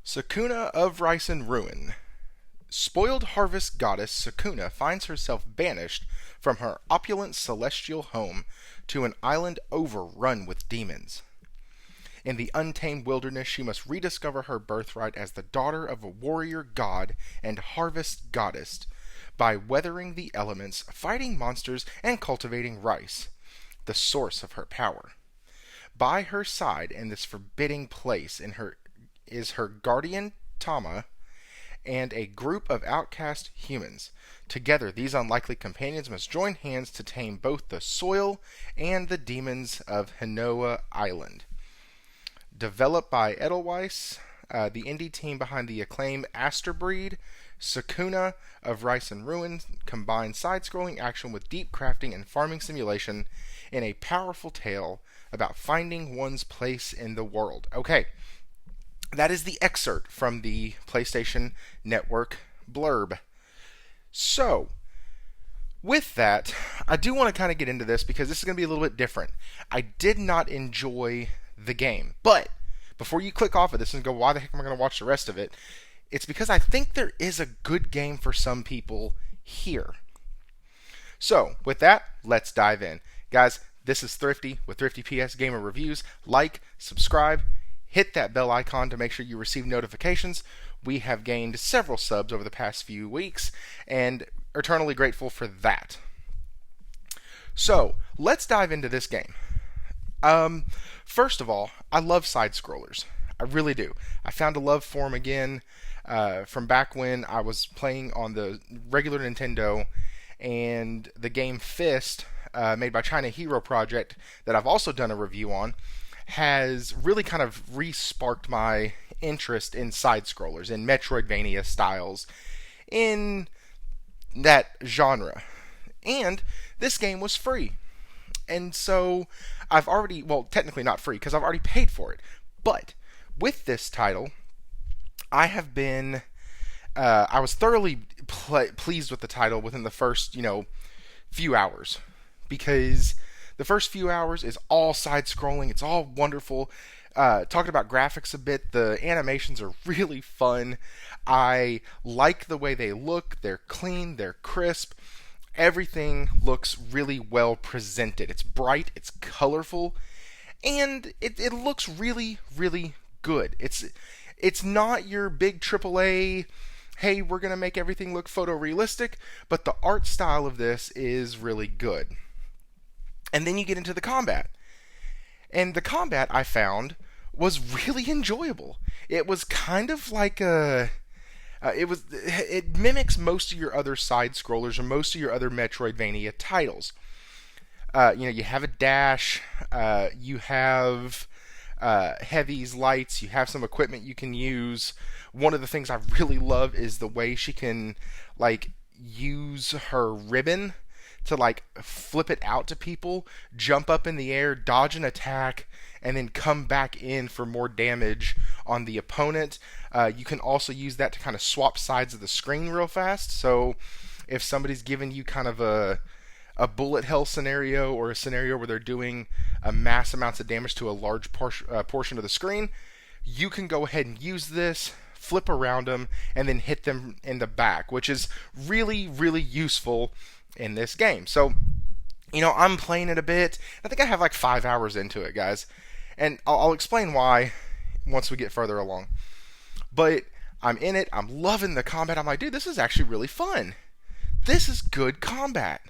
Sakuna of Rice and Ruin. Spoiled harvest goddess Sakuna finds herself banished from her opulent celestial home to an island overrun with demons. In the untamed wilderness, she must rediscover her birthright as the daughter of a warrior god and harvest goddess by weathering the elements, fighting monsters, and cultivating rice, the source of her power. By her side in this forbidding place is her guardian Tama and a group of outcast humans. Together, these unlikely companions must join hands to tame both the soil and the demons of Hinoa Island. Developed by Edelweiss, the indie team behind the acclaimed Asterbreed, Sakuna of Rice and Ruin combines side-scrolling action with deep crafting and farming simulation in a powerful tale about finding one's place in the world. Okay, that is the excerpt from the PlayStation Network blurb. So, with that, I do want to kind of get into this because this is going to be a little bit different. I did not enjoy the game, but before you click off of this and go, why the heck am I going to watch the rest of it? It's because I think there is a good game for some people here. So, with that, let's dive in. Guys, this is Thrifty with Thrifty PS Gamer Reviews. Like, subscribe, hit that bell icon to make sure you receive notifications. We have gained several subs over the past few weeks, and eternally grateful for that. So, let's dive into this game. First of all, I love side-scrollers. I really do. I found a love for them again from back when I was playing on the regular Nintendo, and the game Fist, made by China Hero Project, that I've also done a review on, has really kind of re-sparked my interest in side-scrollers, in Metroidvania styles, in that genre. And this game was free. And so I've already, well, technically not free because I've already paid for it. But with this title, I have been, I was thoroughly pleased with the title within the first, few hours. Because the first few hours is all side-scrolling. It's all wonderful. Talking about graphics a bit, the animations are really fun. I like the way they look. They're clean. They're crisp. Everything looks really well presented. It's bright. It's colorful. And it looks really, really good. It's not your big AAA, hey, we're going to make everything look photorealistic, but the art style of this is really good. And then you get into the combat. And the combat, I found, was really enjoyable. It was kind of like it mimics most of your other side-scrollers or most of your other Metroidvania titles. You have a dash, you have heavies, lights, you have some equipment you can use. One of the things I really love is the way she can, use her ribbon to, flip it out to people, jump up in the air, dodge an attack, and then come back in for more damage on the opponent. You can also use that to kind of swap sides of the screen real fast. So if somebody's giving you kind of a bullet hell scenario or a scenario where they're doing a mass amounts of damage to a large portion of the screen, you can go ahead and use this, flip around them, and then hit them in the back, which is really, really useful in this game. So, I'm playing it a bit. I think I have 5 hours into it, guys. And I'll explain why once we get further along. But I'm in it. I'm loving the combat. I'm like, dude, this is actually really fun. This is good combat.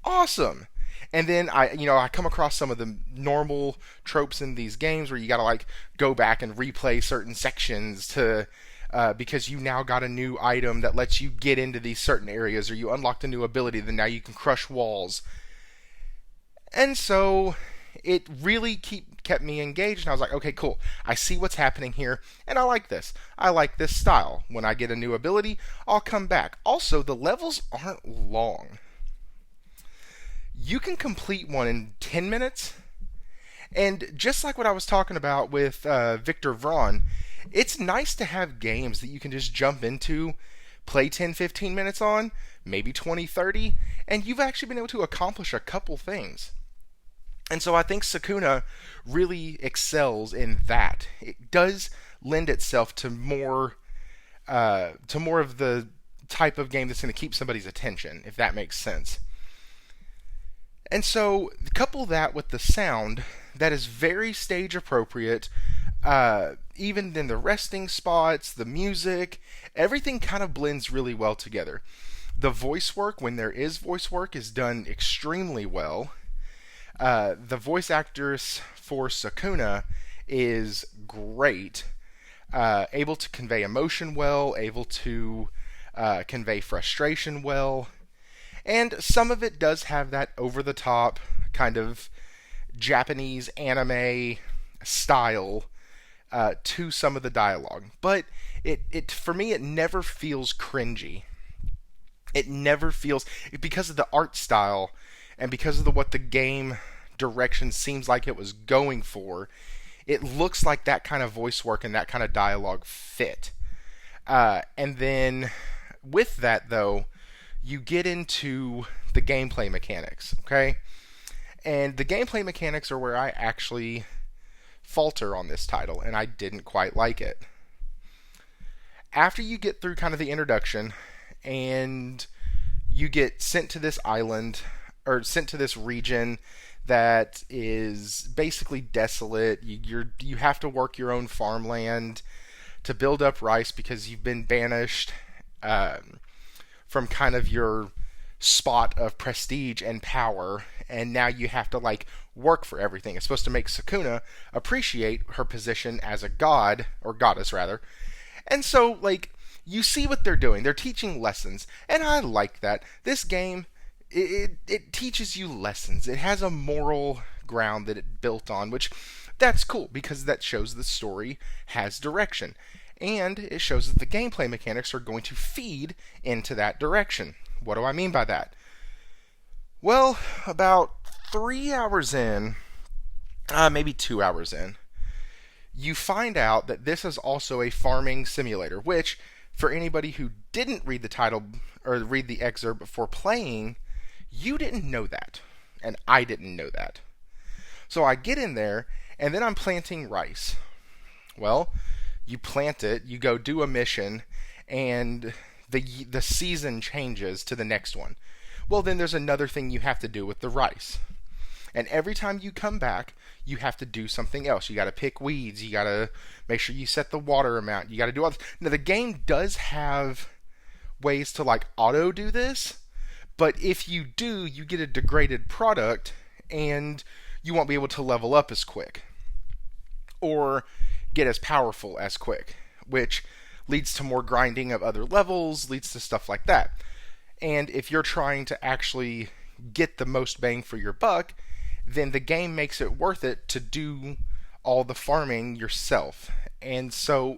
Awesome. And then I come across some of the normal tropes in these games where you gotta go back and replay certain sections to because you now got a new item that lets you get into these certain areas, or you unlocked a new ability that now you can crush walls. And so it really kept me engaged, and I was like, okay, cool. I see what's happening here, and I like this. I like this style. When I get a new ability, I'll come back. Also, the levels aren't long. You can complete one in 10 minutes, and just like what I was talking about with Victor Vron, it's nice to have games that you can just jump into, play 10, 15 minutes on, maybe 20, 30, and you've actually been able to accomplish a couple things. And so I think Sakuna really excels in that. It does lend itself to more of the type of game that's going to keep somebody's attention, if that makes sense. And so, couple that with the sound that is very stage appropriate. Even in the resting spots, the music, everything kind of blends really well together. The voice work, when there is voice work, is done extremely well. The voice actress for Sakuna is great, able to convey emotion well, able to convey frustration well, and some of it does have that over the top kind of Japanese anime style to some of the dialogue. But it for me, it never feels cringy. It never feels, because of the art style and because of what the game direction seems like it was going for. It looks like that kind of voice work and that kind of dialogue fit. And then with that, though, you get into the gameplay mechanics, okay? And the gameplay mechanics are where I actually falter on this title, and I didn't quite like it. After you get through kind of the introduction, and you get sent to this island, or sent to this region that is basically desolate. You have to work your own farmland to build up rice because you've been banished from kind of your spot of prestige and power, and now you have to like work for everything. It's supposed to make Sakuna appreciate her position as a god, or goddess rather. And so like you see what they're doing. They're teaching lessons, and I like that. This game, it teaches you lessons. It has a moral ground that it built on, which that's cool because that shows the story has direction. And it shows that the gameplay mechanics are going to feed into that direction. What do I mean by that? Well, about 3 hours in, maybe 2 hours in, you find out that this is also a farming simulator, which, for anybody who didn't read the title or read the excerpt before playing, you didn't know that. And I didn't know that. So I get in there, and then I'm planting rice. Well, you plant it, you go do a mission, and the season changes to the next one. Well, then there's another thing you have to do with the rice. And every time you come back, you have to do something else. You got to pick weeds. You got to make sure you set the water amount. You got to do all this. Now, the game does have ways to like auto do this, but if you do, you get a degraded product, and you won't be able to level up as quick or get as powerful as quick, which leads to more grinding of other levels, leads to stuff like that. And if you're trying to actually get the most bang for your buck, then the game makes it worth it to do all the farming yourself. And so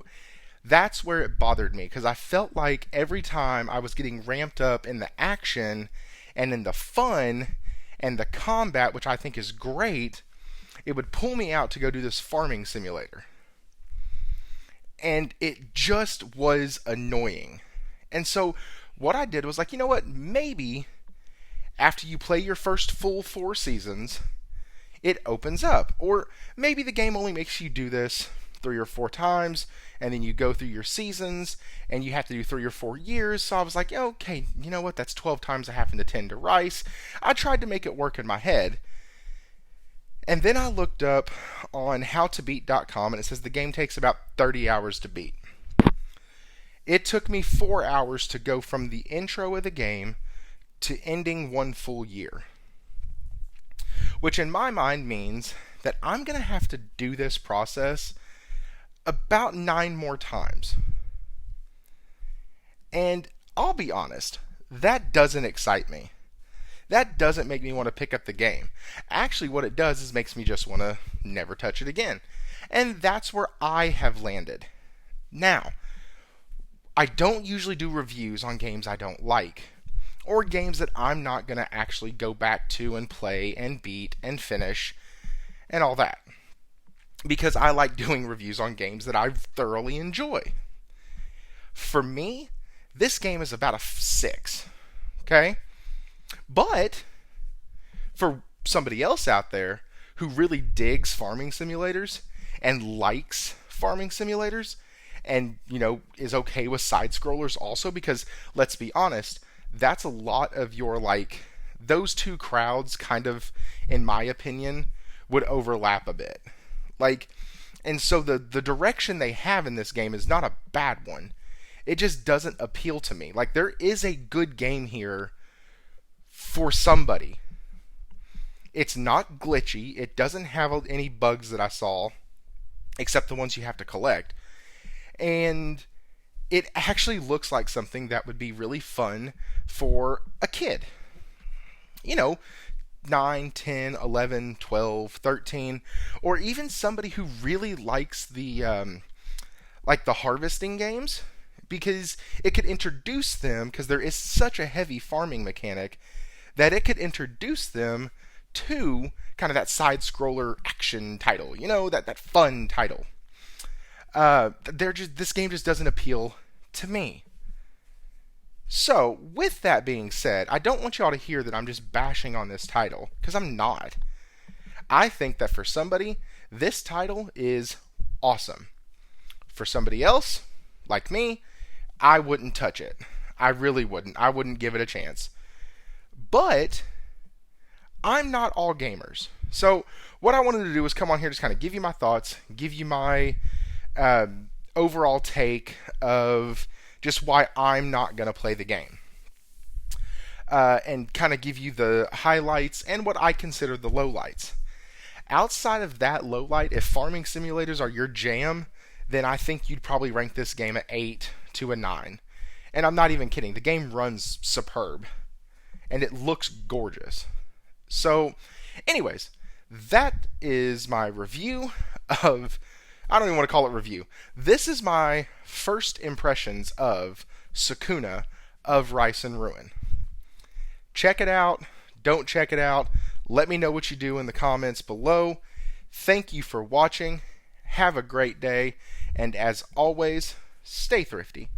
that's where it bothered me, because I felt like every time I was getting ramped up in the action and in the fun and the combat, which I think is great, it would pull me out to go do this farming simulator. And it just was annoying. And so what I did was like, you know what, maybe after you play your first full 4 seasons, it opens up. Or maybe the game only makes you do this 3 or 4 times, and then you go through your seasons, and you have to do 3 or 4 years. So I was like, okay, you know what, that's 12 times I have to tend to rice. I tried to make it work in my head. And then I looked up on howtobeat.com, and it says the game takes about 30 hours to beat. It took me 4 hours to go from the intro of the game to ending 1 full year. Which in my mind means that I'm going to have to do this process about 9 more times. And I'll be honest, that doesn't excite me. That doesn't make me want to pick up the game. Actually, what it does is makes me just want to never touch it again. And that's where I have landed. Now, I don't usually do reviews on games I don't like, or games that I'm not going to actually go back to and play and beat and finish and all that, because I like doing reviews on games that I thoroughly enjoy. For me, this game is about a 6, okay? But for somebody else out there who really digs farming simulators and likes farming simulators and, is okay with side scrollers also, because let's be honest, that's a lot of your those two crowds kind of, in my opinion, would overlap a bit. Like, and so the direction they have in this game is not a bad one. It just doesn't appeal to me. Like, there is a good game here for somebody. It's not glitchy. It doesn't have any bugs that I saw, except the ones you have to collect. And it actually looks like something that would be really fun for a kid. You know, 9, 10, 11, 12, 13, or even somebody who really likes the harvesting games, because it could introduce them, because there is such a heavy farming mechanic, that it could introduce them to kind of that side scroller action title, that fun title. This game just doesn't appeal to me. So, with that being said, I don't want y'all to hear that I'm just bashing on this title, because I'm not. I think that for somebody, this title is awesome. For somebody else, like me, I wouldn't touch it. I really wouldn't. I wouldn't give it a chance. But I'm not all gamers. So what I wanted to do was come on here, just kind of give you my thoughts, give you my overall take of just why I'm not going to play the game. And kind of give you the highlights and what I consider the lowlights. Outside of that lowlight, if farming simulators are your jam, then I think you'd probably rank this game at 8 to a 9. And I'm not even kidding. The game runs superb. And it looks gorgeous. So, anyways, that is my review of... I don't even want to call it review. This is my first impressions of Sakuna of Rice and Ruin. Check it out. Don't check it out. Let me know what you do in the comments below. Thank you for watching. Have a great day. And as always, stay thrifty.